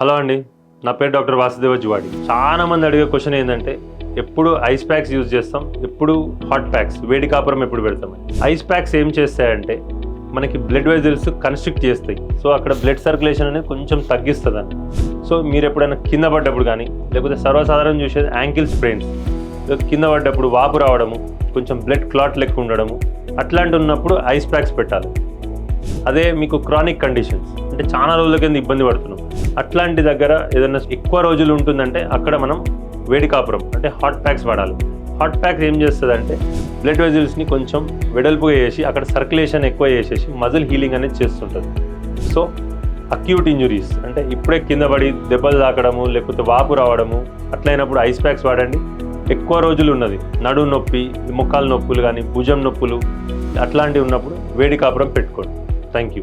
Hello అండి, నా పేరు డాక్టర్ వాసుదేవ జువాడి. చాలా మంది అడిగే క్వశ్చన్ ఏంటంటే ఎప్పుడు ఐస్ ప్యాక్స్ యూజ్ చేస్తాం, ఎప్పుడు హాట్ ప్యాక్స్, వేడి కాపురం ఎప్పుడు పెడతామని. ఐస్ ప్యాక్స్ ఏం చేస్తాయంటే మనకి బ్లడ్ వెజల్స్ కన్స్ట్రిక్ట్ చేస్తాయి. సో అక్కడ బ్లడ్ సర్క్యులేషన్ అనేది కొంచెం తగ్గిస్తుందని. సో మీరు ఎప్పుడైనా కింద పడ్డప్పుడు కానీ, లేకపోతే సర్వసాధారణం చూసేది యాంకిల్ స్ప్రెయిన్స్, కింద పడ్డప్పుడు వాపు రావడము, కొంచెం బ్లడ్ క్లాట్ లెక్క ఉండడము, అట్లాంటి ఉన్నప్పుడు ఐస్ ప్యాక్స్ పెట్టాలి. అదే మీకు క్రానిక్ కండిషన్స్ అంటే చాలా రోజుల కింద ఇబ్బంది పడుతున్నాం, అట్లాంటి దగ్గర ఏదైనా ఎక్కువ రోజులు ఉంటుందంటే అక్కడ మనం వేడి కాపురం అంటే హాట్ ప్యాక్స్ వాడాలి. హాట్ ప్యాక్స్ ఏం చేస్తుందంటే బ్లడ్ వెజల్స్ని కొంచెం వెడల్పుగా చేసి అక్కడ సర్క్యులేషన్ ఎక్కువ చేసేసి మజిల్ హీలింగ్ అనేది చేస్తుంటుంది. సో అక్యూట్ ఇంజురీస్ అంటే ఇప్పుడే కింద పడి దెబ్బలు తాకడము, లేకపోతే వాపు రావడము అట్లయినప్పుడు ఐస్ ప్యాక్స్ వాడండి. ఎక్కువ రోజులు ఉన్నది నడుము నొప్పి, మోకాలు నొప్పులు కానీ, భుజం నొప్పులు అట్లాంటివి ఉన్నప్పుడు వేడి కాపురం పెట్టుకోండి. Thank you.